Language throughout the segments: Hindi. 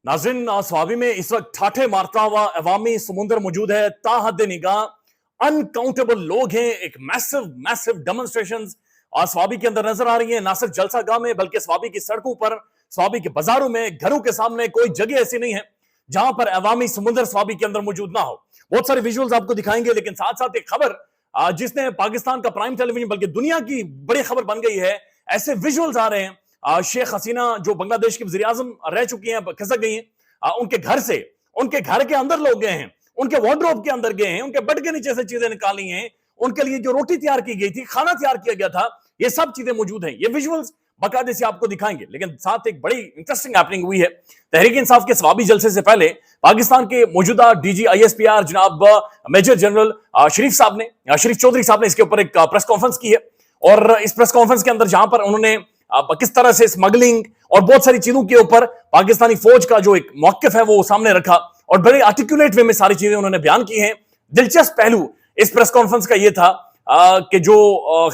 नाज़रीन, स्वाबी में इस वक्त ठाठे मारता हुआ अवामी समुंदर मौजूद है। ताहद निगाह अनकाउंटेबल लोग हैं। एक मैसिव मैसिव डेमोन्स्ट्रेशंस स्वाबी के अंदर नजर आ रही है। ना सिर्फ जलसा गाह में बल्कि स्वाबी की सड़कों पर, स्वाबी के बाजारों में, घरों के सामने कोई जगह ऐसी नहीं है जहां पर अवामी समुंदर स्वाबी के अंदर मौजूद ना हो। बहुत सारे विजुअल्स आपको दिखाएंगे, लेकिन साथ साथ एक खबर जिसने पाकिस्तान का प्राइम टेलीविजन बल्कि दुनिया की बड़ी खबर बन गई है। ऐसे विजुअल्स आ रहे हैं, शेख हसीना जो बांग्लादेश की वज़ीर आज़म रह चुकी हैं, खसक गई हैं, उनके घर से, उनके घर के अंदर लोग गए हैं, उनके वार्डरोब के अंदर गए हैं, उनके बेड के नीचे से चीजें निकाली हैं, उनके लिए जो रोटी तैयार की गई थी, खाना तैयार किया गया था, ये सब चीजें मौजूद हैं। ये विजुअल्स बाकायदे से आपको दिखाएंगे। लेकिन साथ एक बड़ी इंटरेस्टिंग हैपनिंग हुई है। तहरीक इंसाफ के स्वाबी जलसे से पहले पाकिस्तान के मौजूदा डीजी ISPR जनाब मेजर जनरल शरीफ चौधरी साहब ने इसके ऊपर एक प्रेस कॉन्फ्रेंस की है। और इस प्रेस कॉन्फ्रेंस के अंदर जहां पर उन्होंने किस तरह से स्मगलिंग और बहुत सारी चीजों के ऊपर पाकिस्तानी फौज का जो एक मौकिफ है वो सामने रखा और बड़े आर्टिकुलेट वे में सारी चीजें उन्होंने बयान की हैं। दिलचस्प पहलू इस प्रेस कॉन्फ्रेंस का ये था कि जो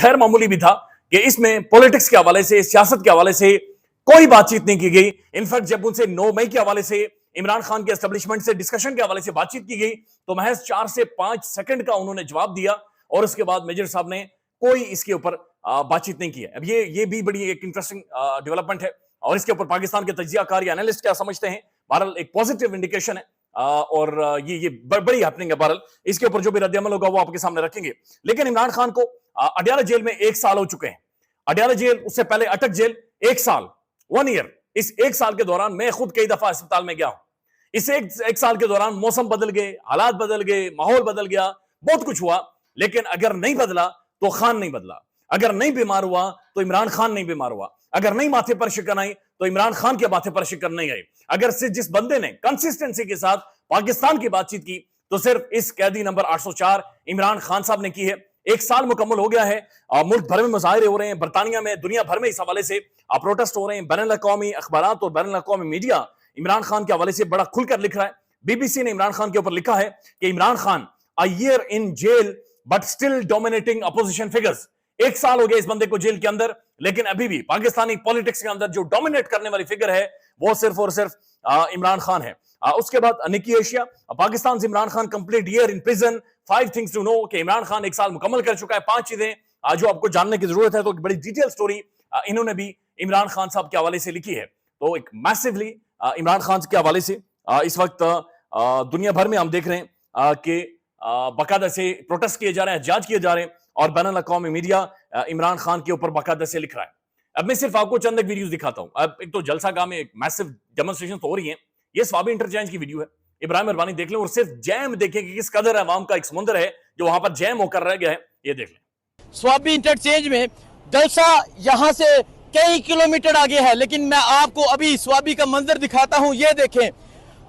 खैर मामूली भी था कि इसमें पॉलिटिक्स के हवाले से, सियासत के हवाले से कोई बातचीत नहीं की गई। इनफैक्ट जब उनसे 9 मई के हवाले से, इमरान खान के एस्टेब्लिशमेंट से डिस्कशन के हवाले से बातचीत की गई तो महज 4 से 5 सेकंड का उन्होंने जवाब दिया और उसके बाद मेजर साहब ने कोई इसके ऊपर बातचीत नहीं की है। अब ये भी बड़ी एक इंटरेस्टिंग डेवलपमेंट है और इसके ऊपर पाकिस्तान के तज्जियाकार या एनालिस्ट क्या समझते हैं। बहरहाल एक पॉजिटिव इंडिकेशन है और ये बड़ी हैपनिंग है। बहरहाल इसके ऊपर जो भी रद्द अमल होगा वो आपके सामने रखेंगे। लेकिन इमरान खान को अडयाला जेल में 1 साल हो चुके हैं। अडयाला जेल, उससे पहले अटक जेल, 1 साल, 1 ईयर। इस 1 साल के दौरान मैं खुद कई दफा अस्पताल में गया हूं। इस एक साल के दौरान मौसम बदल गए, हालात बदल गए, माहौल बदल गया, बहुत कुछ हुआ। लेकिन अगर नहीं बदला तो खान नहीं बदला। अगर नहीं बीमार हुआ तो इमरान खान नहीं बीमार हुआ। अगर नहीं माथे पर शिकन आई तो इमरान खान के माथे पर शिकन नहीं आई। अगर सिर्फ जिस बंदे ने कंसिस्टेंसी के साथ पाकिस्तान की बातचीत की तो सिर्फ इस कैदी नंबर 804 इमरान खान साहब ने की है। 1 साल मुकम्मल हो गया है। मुल्क भर में मुजाहरे हो रहे हैं, बरतानिया में, दुनिया भर में इस हवाले से प्रोटेस्ट हो रहे हैं। बैनुल अक़वामी अखबारात और बैनुल अक़वामी मीडिया इमरान खान के हवाले से बड़ा खुलकर लिख रहा है। BBC ने इमरान खान के ऊपर लिखा है कि Imran Khan a year in jail but still dominating opposition figures. 1 साल हो गया इस बंदे को जेल के अंदर, लेकिन अभी भी पाकिस्तानी पॉलिटिक्स के अंदर जो डोमिनेट करने वाली फिगर है वो सिर्फ और सिर्फ इमरान खान है। उसके बाद निकी एशिया, पाकिस्तान से Imran Khan complete year in prison, 5 things to know, कि इमरान खान 1 साल मुकम्मल कर चुका है। 5 चीजें जो आपको जानने की जरूरत है। तो बड़ी डिटेल स्टोरी इन्होंने भी इमरान खान साहब के हवाले से लिखी है। तो एक मैसिवली इमरान खान के हवाले से इस वक्त दुनिया भर में हम देख रहे हैं कि बाकायदा से प्रोटेस्ट किए जा रहे हैं, एहतजाज किए जा रहे हैं और बैनुल अक़वामी मीडिया इमरान खान के ऊपर बाकायदा से लिख रहा है। अब मैं सिर्फ आपको चंद एक वीडियोस दिखाता हूं। अब एक तो जलसा गाह में एक मैसिव डेमोन्स्ट्रेशन तो हो रही है। ये स्वाबी इंटरचेंज की वीडियो है, इब्राहिम मेहरबानी देख लें और सिर्फ जैम देखें कि किस कदर अवाम का एक समुंदर है जो वहां पर जैम होकर रह गया है। ये देख लें। स्वाबी इंटरचेंज में जलसा यहाँ से कई किलोमीटर आगे है, लेकिन मैं आपको अभी स्वाबी का मंजर दिखाता हूँ। ये देखें,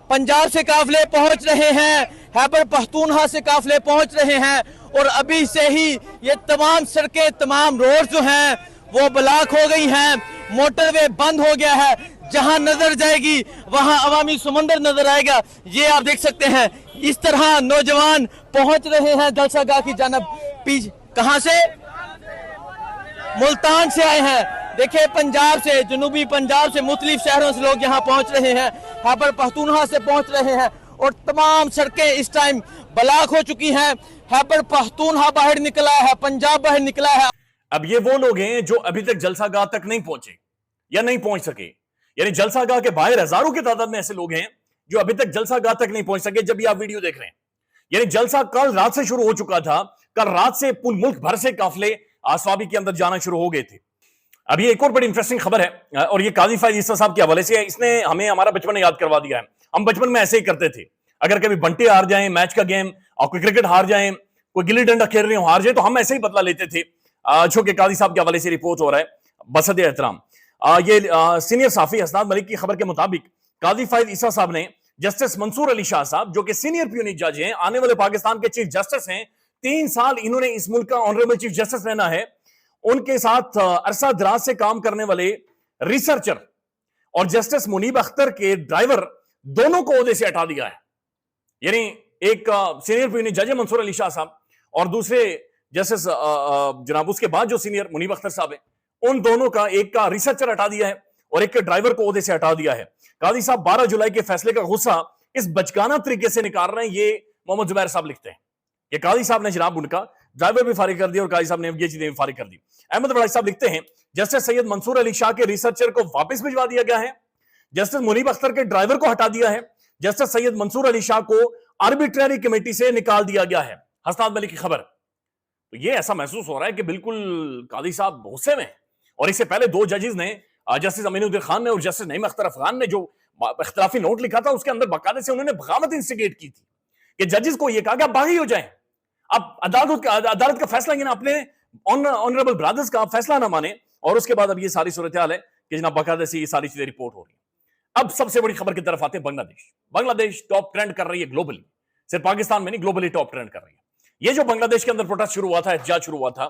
पंजाब से काफिले पहुंच रहे हैं, खैबर पख्तूनख्वा से काफिले पहुंच रहे हैं और अभी से ही ये तमाम सड़कें, तमाम रोड जो हैं वो ब्लॉक हो गई हैं, मोटरवे बंद हो गया है। जहां नजर जाएगी वहां अवामी समंदर नजर आएगा। ये आप देख सकते हैं, इस तरह नौजवान पहुंच रहे हैं जलसा गाह की जानब। कहां से? मुल्तान से आए हैं। देखिए, पंजाब से, जनूबी पंजाब से, मुख्तलिफ शहरों से लोग यहाँ पहुंच रहे हैं, खैबर पख्तूनख्वा से पहुंच रहे हैं और तमाम सड़कें इस टाइम ब्लॉक हो चुकी हैं। खैबर पख्तूनख्वा बाहर निकला है, पंजाब बाहर निकला है। अब ये वो लोग हैं जो अभी तक जलसा गाह तक नहीं पहुंचे या नहीं पहुंच सके। यानी जलसा गाह के बाहर हजारों की तादाद में ऐसे लोग हैं जो अभी तक जलसा गाह तक नहीं पहुंच सके। जब ये आप वीडियो देख रहे हैं, यानी जलसा कल रात से शुरू हो चुका था। कल रात से पूरे मुल्क भर से काफिले स्वाबी के अंदर जाना शुरू हो गए थे। अब ये एक और बड़ी इंटरेस्टिंग खबर है और ये काजी फैज ईसा साहब के हवाले से है। इसने हमें हमारा बचपन याद करवा दिया है। हम बचपन में ऐसे ही करते थे। अगर कभी बंटे हार जाएं मैच का गेम और कोई क्रिकेट हार जाएं, कोई गिल्ली डंडा खेल रहे हो हार जाए, तो हम ऐसे ही बदला लेते थे। जो कि काजी साहब के हवाले से रिपोर्ट हो रहा है, बसद एहतराम। ये सीनियर साफी हसनात मलिक की खबर के मुताबिक काजी फैज ईसा साहब ने जस्टिस मंसूर अली शाह साहब, जो कि सीनियर प्यूनिक जज हैं, आने वाले पाकिस्तान के चीफ जस्टिस हैं, 3 साल इन्होंने इस मुल्क का ऑनरेबल चीफ जस्टिस रहना है, उनके साथ अरसा दराज से काम करने वाले रिसर्चर और जस्टिस मुनीब अख्तर के ड्राइवर दोनों को ओहदे से हटा दिया है। यानी एक सीनियर प्यूनिक जज है मंसूर अली शाह साहब और दूसरे जस्टिस जनाब उसके बाद जो सीनियर मुनीब अख्तर साहब है, उन दोनों का, एक का रिसर्चर हटा दिया है और एक के ड्राइवर को ओहदे से हटा दिया है। कादी साहब 12 जुलाई के फैसले का गुस्सा इस बचकाना तरीके से निकाल रहे हैं, ये मोहम्मद जुबैर साहब लिखते हैं कि कादी साहब ने जनाब उनका ड्राइवर भी फारिग कर दिया और कादी साहब ने ये चीजें भी फारिग कर दी। अहमद वड़ाई साहब लिखते हैं जस्टिस सैयद मंसूर अली शाह के रिसर्चर को वापस भिजवा दिया गया है, जस्टिस मुनीब अख्तर के ड्राइवर को हटा दिया है, जस्टिस सैयद मंसूर अली शाह को आर्बिट्ररी कमेटी से निकाल दिया गया है। हसनात मलिक की खबर। तो ये ऐसा महसूस हो रहा है कि बिल्कुल कादी साहब गुस्से में। और इससे पहले दो जजेस ने, जस्टिस अमीनुद्दीन खान ने और जस्टिस नईम अख्तर अफगान ने, जो इख्तिलाफी नोट लिखा था उसके अंदर बाकायदे से उन्होंने बगावत इंस्टिगेट की थी कि जजेस को यह कहा कि आप बागी हो जाएं, अब अदालत का फैसला ना अपने ऑनरेबल ब्रदर्स का फैसला ना माने। और उसके बाद अब ये सारी सूरत हाल है कि जनाब बाकायदे से ये सारी चीजें रिपोर्ट हो रही है। अब सबसे बड़ी खबर की तरफ आते हैं। बांग्लादेश टॉप ट्रेंड कर रही है ग्लोबली, सिर्फ पाकिस्तान में नहीं, ग्लोबली टॉप ट्रेंड कर रही है। ये जो बांग्लादेश के अंदर प्रोटेस्ट शुरू हुआ था, एहतजाज शुरू हुआ था,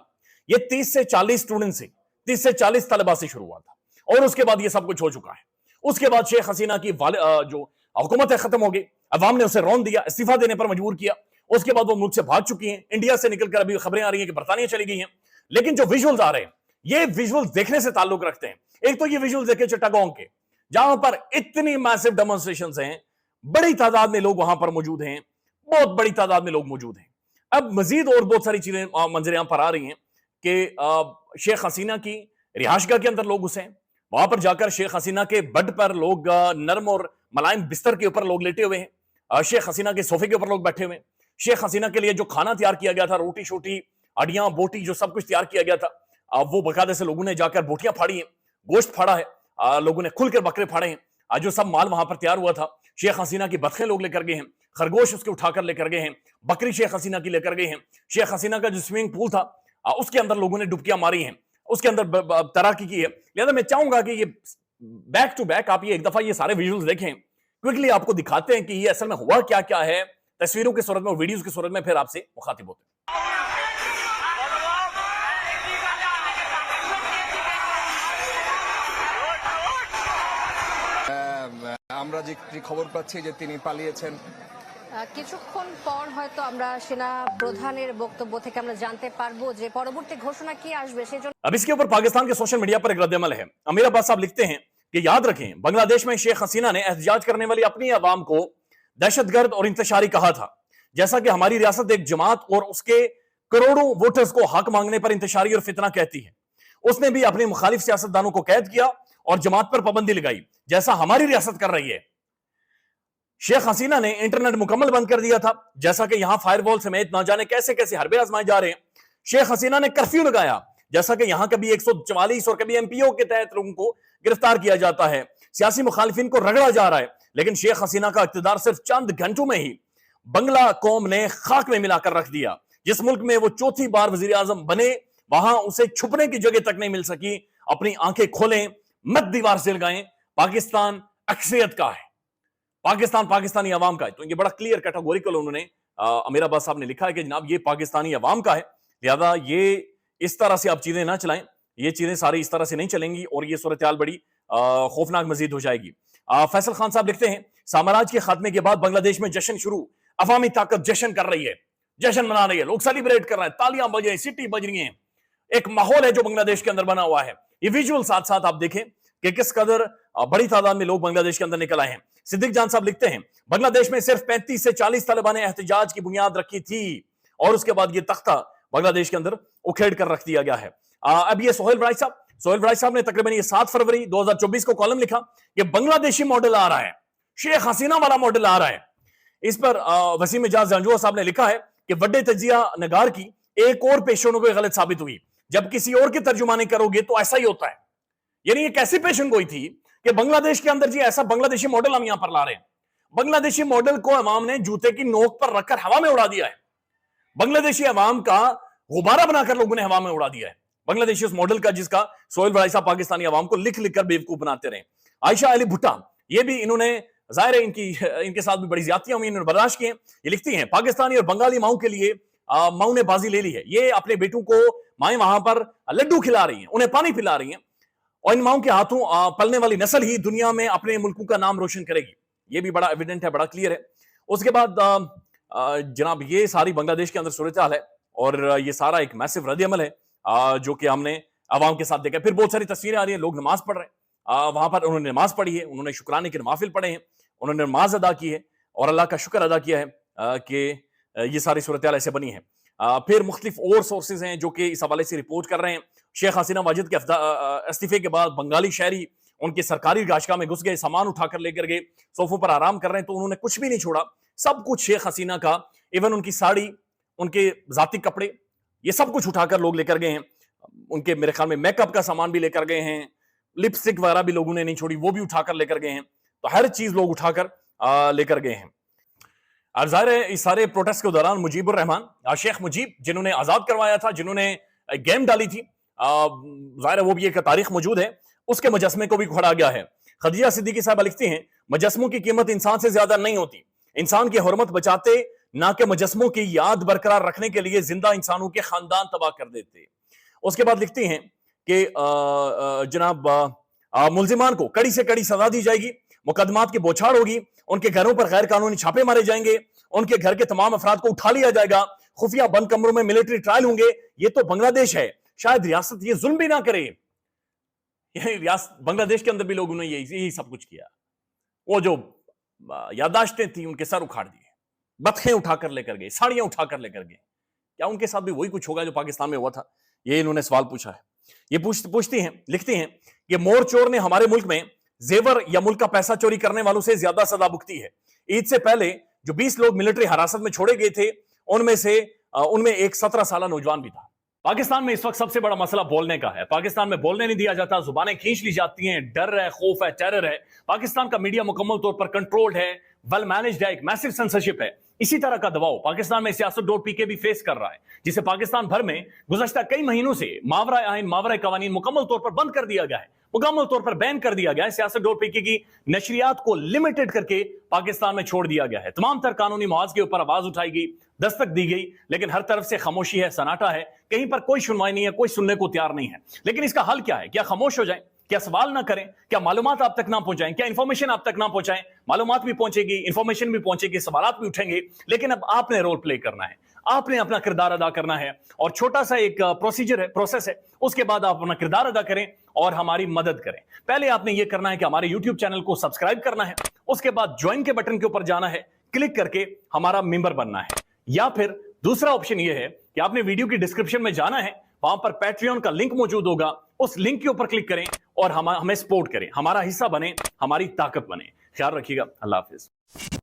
ये 30 से 40 स्टूडेंट से, 30 से 40 तलबा से शुरू हुआ था और उसके बाद ये सब कुछ हो चुका है। उसके बाद शेख हसीना की जो हुकूमत है खत्म हो गई, अवाम ने उसे रौन दिया, इस्तीफा देने पर मजबूर किया। उसके बाद वो मुल्क से भाग चुकी हैं, इंडिया से निकलकर अभी खबरें आ रही हैं कि बरतानिया चली गई हैं। लेकिन जो विजुअल्स आ रहे हैं, ये विजुअल्स देखने से ताल्लुक रखते हैं। एक तो ये विजुअल्स देखे चिट्टागोंग के, जहां पर इतनी मैसिव डेमोन्स्ट्रेशंस हैं, बड़ी तादाद में लोग वहां पर मौजूद हैं, बहुत बड़ी तादाद में लोग मौजूद हैं। अब मजीद और बहुत सारी चीजें मंजर यहां पर आ रही हैं कि शेख हसीना की रिहाशगाह के अंदर लोग घुसे हैं, वहां पर जाकर शेख हसीना के बेड पर लोग, नरम और मुलायम बिस्तर के ऊपर लोग लेटे हुए हैं, शेख हसीना के सोफे के ऊपर लोग बैठे हुए हैं। शेख हसीना के लिए जो खाना तैयार किया गया था, रोटी शोटी, अडियां बोटी, जो सब कुछ तैयार किया गया था, वो बाकायदे से लोगों ने जाकर बोटियां फाड़ी हैं, गोश्त फाड़ा है, लोगों ने खुलकर बकरे फाड़े हैं। जो सब माल वहां पर तैयार हुआ था, शेख हसीना की बतखें लोग लेकर गए हैं, खरगोश उसके उठाकर लेकर गए हैं, बकरी शेख हसीना की लेकर गए हैं। शेख हसीना का जो स्विमिंग पूल था, उसके अंदर लोगों ने डुबकियां मारी हैं, उसके अंदर तैराकी की है। लिहाजा मैं चाहूंगा कि ये बैक टू बैक आप ये एक दफा ये सारे विजुअल्स देखें, क्विकली आपको दिखाते हैं कि ये असल में हुआ क्या क्या है, तस्वीरों की सूरत में और वीडियोस की सूरत में, फिर आपसे मुखातिब होते हैं। আমরা যে খবর পাচ্ছি যে তিনি পালিয়েছেন। কিছুক্ষণ পর হয়তো আমরা সেনা প্রধানের বক্তব্য থেকে আমরা জানতে পারবো যে পরবর্তী ঘোষণা কি আসবে। সেজন্য अब इसके ऊपर पाकिस्तान के सोशल मीडिया पर एक रद्द-ए-अमल है। अमीर अब्बास साहब लिखते हैं कि याद रखें, बांग्लादेश में शेख हसीना ने एहतजाज करने वाली अपनी अवाम को दहशतगर्द और इंतशारी कहा था, जैसा कि हमारी रियासत एक जमात और उसके करोड़ों वोटर्स को हक मांगने पर इंतशारी और फितना कहती है। उसने भी अपने मुखालिफ सियासतदानों को कैद किया और जमात पर पाबंदी लगाई, जैसा हमारी रियासत कर रही है। शेख हसीना ने इंटरनेट मुकम्मल बंद कर दिया था, जैसा कि यहां फायरवॉल समेत ना जाने कैसे कैसे हरबे आजमाए जा रहे हैं। शेख हसीना ने कर्फ्यू लगाया, जैसा कि यहां कभी 144 और कभी एमपीओ के तहत लोगों को गिरफ्तार किया जाता है, सियासी मुखालिफिन को रगड़ा जा रहा है। लेकिन शेख हसीना का इख्तिदार सिर्फ चंद घंटों में ही बंगला कौम ने खाक में मिलाकर रख दिया। जिस मुल्क में वो चौथी बार वजीर आजम बने, वहां उसे छुपने की जगह तक नहीं मिल सकी। अपनी आंखें खोलें, मत दीवार से लगाएं, पाकिस्तान अक्सरियत का है, पाकिस्तान पाकिस्तानी अवाम का है। तो ये बड़ा क्लियर कैटेगोरिकल उन्होंने अमीर अब्बास साहब ने लिखा है कि जनाब ये पाकिस्तानी अवाम का है, लिहाजा ये इस तरह से आप चीजें ना चलाएं, ये चीजें सारी इस तरह से नहीं चलेंगी और ये सूरत हाल बड़ी खौफनाक मजीद हो जाएगी। फैसल खान साहब लिखते हैं, साम्राज्य के खात्मे के बाद बांग्लादेश में जश्न शुरू, अवामी ताकत जश्न कर रही है, जश्न मना रही है, लोग सेलिब्रेट कर रहे हैं, तालियां बज रही, सिटी बज रही हैं, एक माहौल है जो बांग्लादेश के अंदर बना हुआ है। ये विजुअल साथ साथ आप देखें कि किस कदर बड़ी तादाद में लोग बांग्लादेश के अंदर निकल आए हैं। सिद्दीक जान साहब लिखते हैं, बांग्लादेश में सिर्फ 35 से 40 तलबा ने एहतजाज की बुनियाद रखी थी और उसके बाद ये तख्ता बांग्लादेश के अंदर उखेड़ कर रख दिया गया है। अब ये सोहेल वराई साहब ने तकरीबन ये 7 फरवरी 2024 को कॉलम लिखा कि बांग्लादेशी मॉडल आ रहा है, शेख हसीना वाला मॉडल आ रहा है। इस पर वसीम इजाज जंजुआ साहब ने लिखा है कि वड्डे तजिया नगार की एक और पेशों को गलत साबित हुई, जब किसी और की तर्जुमानी करोगे तो ऐसा ही होता है। यानी ये कैसी पेशन गोई थी कि बांग्लादेश के अंदर जी ऐसा बांग्लादेशी मॉडल हम यहां पर ला रहे हैं। बांग्लादेशी मॉडल को अवाम ने जूते की नोक पर रखकर हवा में उड़ा दिया है, बांग्लादेशी अवाम का गुब्बारा बनाकर लोगों ने हवा में उड़ा दिया है। बांग्लादेशी उस मॉडल का जिसका सोहेल वराई साहब पाकिस्तानी अवाम को लिख लिख कर बेवकूफ बनाते रहे। आयशा अली भुट्टा, ये भी इन्होंने जाहिर है इनके साथ भी बड़ी ज्यादतियां हुई, इन्होंने बर्दाश्त की हैं। ये लिखती हैं, पाकिस्तानी और बंगाली माओ के लिए माओ ने बाजी ले ली है। ये अपने बेटों को माएं वहां पर लड्डू खिला रही हैं, उन्हें पानी पिला रही हैं और इन माओ के हाथों पलने वाली नस्ल ही दुनिया में अपने मुल्कों का नाम रोशन करेगी। ये भी बड़ा एविडेंट है, बड़ा क्लियर है। उसके बाद जनाब ये सारी बांग्लादेश के अंदर सूरत हाल है और ये सारा एक मैसिव रद्द-ए-अमल है जो कि हमने अवाम के साथ देखा। फिर बहुत सारी तस्वीरें आ रही हैं, लोग नमाज पढ़ रहे हैं, वहां पर उन्होंने नमाज पढ़ी है, उन्होंने शुक्राने के नवाफिल पढ़े हैं, उन्होंने नमाज अदा की है और अल्लाह का शुक्र अदा किया है कि ये सारी सूरत ऐसे बनी है। फिर मुख्तलिफ और सोर्सेज हैं जो कि इस हवाले से रिपोर्ट कर रहे हैं। शेख हसीना वाजिद के इस्तीफे के बाद बंगाली शहरी उनके सरकारी गाशगा में घुस गए, सामान उठाकर लेकर गए, सोफों पर आराम कर रहे हैं, तो उन्होंने कुछ भी नहीं छोड़ा, सब कुछ शेख हसीना का, इवन उनकी साड़ी, उनके जाती कपड़े, ये सब कुछ उठाकर लोग लेकर गए हैं। उनके मेरे ख्याल में मेकअप का सामान भी लेकर गए हैं, लिपस्टिक वगैरह भी लोगों ने नहीं छोड़ी, वो भी उठाकर लेकर गए हैं। तो हर चीज लोग उठाकर लेकर गए हैं। अब जाहिर है इस सारे प्रोटेस्ट के दौरान मुजीबुर रहमान, शेख मुजीब, जिन्होंने आजाद करवाया था, जिन्होंने गेम डाली थी, जाहिर है वो भी एक तारीख मौजूद है, उसके मुजस्मे को भी खड़ा गया है। खदीजा सिद्दीकी साहब लिखती हैं, मुजस्मों की कीमत इंसान से ज्यादा नहीं होती, इंसान की हुर्मत बचाते, ना कि मुजस्मों की याद बरकरार रखने के लिए जिंदा इंसानों के खानदान तबाह कर देते। उसके बाद लिखती हैं कि जनाब मुल्जिमान को कड़ी से कड़ी सजा दी जाएगी, मुकदमात की बौछार होगी, उनके घरों पर गैर कानूनी छापे मारे जाएंगे, उनके घर के तमाम अफराद को उठा लिया जाएगा, खुफिया बंद कमरों में मिलिट्री ट्रायल होंगे। ये तो बांग्लादेश है, शायद रियासत ये जुल्म भी ना करे। बांग्लादेश के अंदर भी लोगों ने यही सब कुछ किया। वो जो यादाश्तें थी उनके सर उखाड़ दिए, बतखें उठाकर लेकर गए, साड़ियां उठाकर लेकर गए। क्या उनके साथ भी वही कुछ होगा जो पाकिस्तान में हुआ था? ये इन्होंने सवाल पूछा है। ये पूछती हैं, लिखती हैं कि मोर चोर ने हमारे मुल्क में जेवर या मुल्क का पैसा चोरी करने वालों से ज्यादा सजा भुगती है। ईद से पहले जो 20 लोग मिलिट्री हिरासत में छोड़े गए थे, उनमें एक 17 साल नौजवान भी था। पाकिस्तान में इस वक्त सबसे बड़ा मसला बोलने का है। पाकिस्तान में बोलने नहीं दिया जाता, जुबानें खींच ली जाती हैं, डर है, खौफ है, टेरर है। पाकिस्तान का मीडिया मुकम्मल तौर पर कंट्रोल्ड है, वेल मैनेज्ड है, एक मैसिव सेंसरशिप है। इसी तरह का दबाव पाकिस्तान में सियासत.pk भी फेस कर रहा है, जिसे पाकिस्तान भर में गुज़श्ता कई महीनों से मावरा आइन, मावरा कवानीन मुकम्मल तौर पर बंद कर दिया गया है, मुकम्मल तौर पर बैन कर दिया गया है। सियासत.pk की नशरियात को लिमिटेड करके पाकिस्तान में छोड़ दिया गया है। तमाम तर कानूनी मुआवजे के ऊपर आवाज उठाई गई, दस्तक दी गई, लेकिन हर तरफ से खामोशी है, सन्नाटा है, कहीं पर कोई सुनवाई नहीं है, कोई सुनने को तैयार नहीं है। लेकिन इसका हल क्या है? क्या खामोश हो जाए? क्या सवाल ना करें? क्या मालूमात आप तक ना पहुंचाएं? क्या इंफॉर्मेशन आप तक ना पहुंचाएं? मालूमात भी पहुंचेगी, इंफॉर्मेशन भी पहुंचेगी, सवालात भी उठेंगे, लेकिन अब आपने रोल प्ले करना है, आपने अपना किरदार अदा करना है। और छोटा सा एक प्रोसीजर है, प्रोसेस है, उसके बाद आप अपना किरदार अदा करें और हमारी मदद करें। पहले आपने यह करना है कि हमारे यूट्यूब चैनल को सब्सक्राइब करना है, उसके बाद ज्वाइन के बटन के ऊपर जाना है, क्लिक करके हमारा मेंबर बनना है। या फिर दूसरा ऑप्शन यह है कि आपने वीडियो की डिस्क्रिप्शन में जाना है, वहां पर पैट्रियन का लिंक मौजूद होगा, उस लिंक के ऊपर क्लिक करें और हमें सपोर्ट करें, हमारा हिस्सा बने, हमारी ताकत बने। ख्याल रखिएगा। अल्लाह हाफिज।